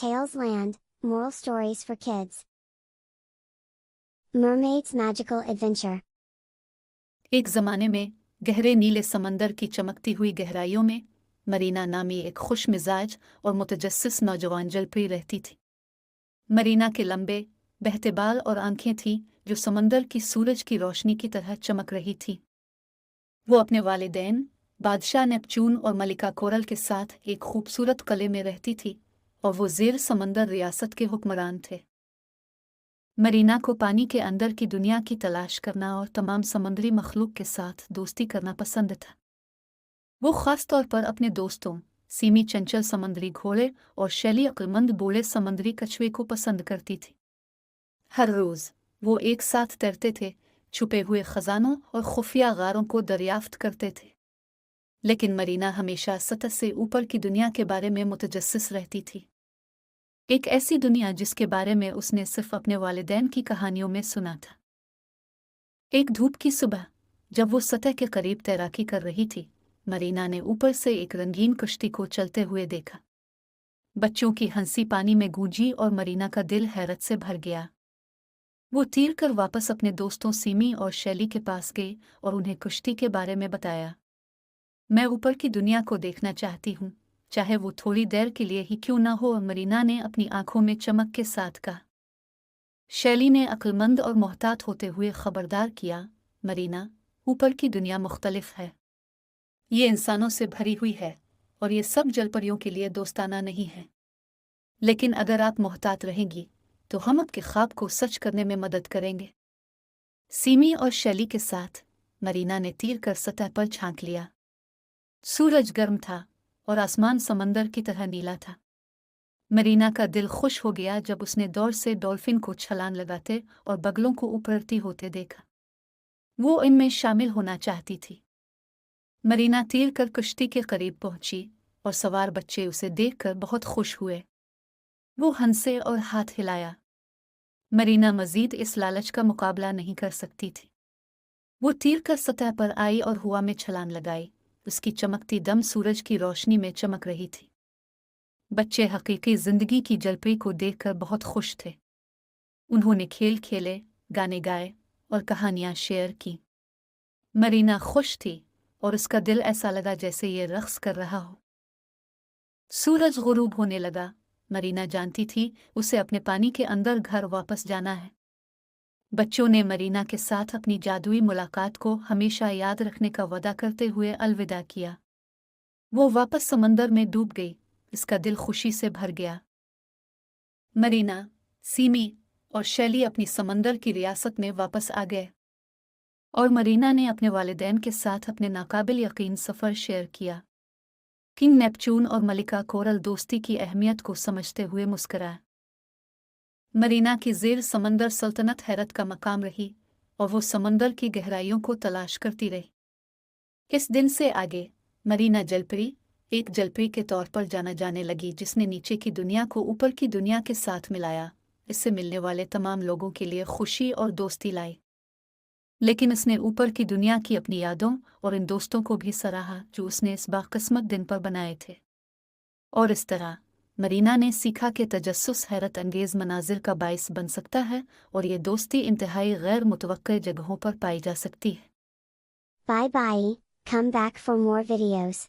Tales Land, Moral Stories for Kids. Mermaid's Magical Adventure. एक ज़माने में गहरे नीले समंदर की चमकती हुई गहराइयों में मरीना नामी एक खुश मिजाज और मुतजस्सिस नौजवान जलपरी रहती थी। मरीना के लंबे बहते बाल और आंखें थीं जो समंदर की सूरज की रोशनी की तरह चमक रही थी। वो अपने वालिदैन बादशाह नेपच्यून और मलिका कोरल के साथ एक खूबसूरत किले में रहती थी और वो ज़ेर समंदर रियासत के हुक्मरान थे। मरीना को पानी के अंदर की दुनिया की तलाश करना और तमाम समुद्री मखलूक के साथ दोस्ती करना पसंद था। वो ख़ास तौर पर अपने दोस्तों सीमी चंचल समुद्री घोड़े और शैली अक्लमंद बूढ़े समुद्री कछुए को पसंद करती थी। हर रोज़ वो एक साथ तैरते थे, छुपे हुए ख़जानों और खुफिया गारों को दरियाफ्त करते थे। लेकिन मरीना हमेशा सतह से ऊपर की दुनिया के बारे में मुतजस्सिस रहती थी, एक ऐसी दुनिया जिसके बारे में उसने सिर्फ अपने वालिदैन की कहानियों में सुना था। एक धूप की सुबह जब वो सतह के करीब तैराकी कर रही थी, मरीना ने ऊपर से एक रंगीन कश्ती को चलते हुए देखा। बच्चों की हंसी पानी में गूंजी और मरीना का दिल हैरत से भर गया। वो तीर कर वापस अपने दोस्तों सीमी और शैली के पास गई और उन्हें कश्ती के बारे में बताया। मैं ऊपर की दुनिया को देखना चाहती हूँ, चाहे वो थोड़ी देर के लिए ही क्यों ना हो, मरीना ने अपनी आंखों में चमक के साथ कहा। शैली ने अक्लमंद और मोहतात होते हुए खबरदार किया, मरीना, ऊपर की दुनिया मुख्तलिफ है। ये इंसानों से भरी हुई है और ये सब जलपरियों के लिए दोस्ताना नहीं है। लेकिन अगर आप मोहतात रहेंगी तो हम आपके ख्वाब को सच करने में मदद करेंगे। सीमी और शैली के साथ मरीना ने तीर कर सतह पर झांक लिया। सूरज गर्म था और आसमान समंदर की तरह नीला था। मरीना का दिल खुश हो गया जब उसने दौड़ से डॉल्फिन को छलांग लगाते और बगलों को उभरती होते देखा। वो इनमें शामिल होना चाहती थी। मरीना तीर कर कश्ती के करीब पहुंची और सवार बच्चे उसे देखकर बहुत खुश हुए। वो हंसे और हाथ हिलाया। मरीना मजीद इस लालच का मुकाबला नहीं कर सकती थी। वो तीर कर सतह पर आई और हवा में छलांग लगाई। उसकी चमकती दम सूरज की रोशनी में चमक रही थी। बच्चे हकीकी जिंदगी की जलपरी को देखकर बहुत खुश थे। उन्होंने खेल खेले, गाने गाए और कहानियां शेयर की। मरीना खुश थी और उसका दिल ऐसा लगा जैसे ये रक्स कर रहा हो। सूरज गुरूब होने लगा। मरीना जानती थी उसे अपने पानी के अंदर घर वापस जाना है। बच्चों ने मरीना के साथ अपनी जादुई मुलाकात को हमेशा याद रखने का वादा करते हुए अलविदा किया। वो वापस समंदर में डूब गई। इसका दिल खुशी से भर गया। मरीना, सीमी और शैली अपनी समंदर की रियासत में वापस आ गए और मरीना ने अपने वालिदैन के साथ अपने नाकाबिल यकीन सफ़र शेयर किया। किंग नेपच्यून और मलिका कोरल दोस्ती की अहमियत को समझते हुए मुस्कुराए। मरीना की ज़ेर समंदर सल्तनत हैरत का मकाम रही और वो समंदर की गहराइयों को तलाश करती रही। इस दिन से आगे मरीना जलपरी एक जलपरी के तौर पर जाना जाने लगी, जिसने नीचे की दुनिया को ऊपर की दुनिया के साथ मिलाया। इससे मिलने वाले तमाम लोगों के लिए खुशी और दोस्ती लाई। लेकिन उसने ऊपर की दुनिया की अपनी यादों और इन दोस्तों को भी सराहा जो उसने इस बाक़िस्मत दिन पर बनाए थे। और इस तरह मरीना ने सीखा कि तजस्सुस हैरत अंगेज़ मनाजिर का बाइस बन सकता है और ये दोस्ती इंतहाई गैर मुतवक्के जगहों पर पाई जा सकती है। Bye bye, come back for more videos.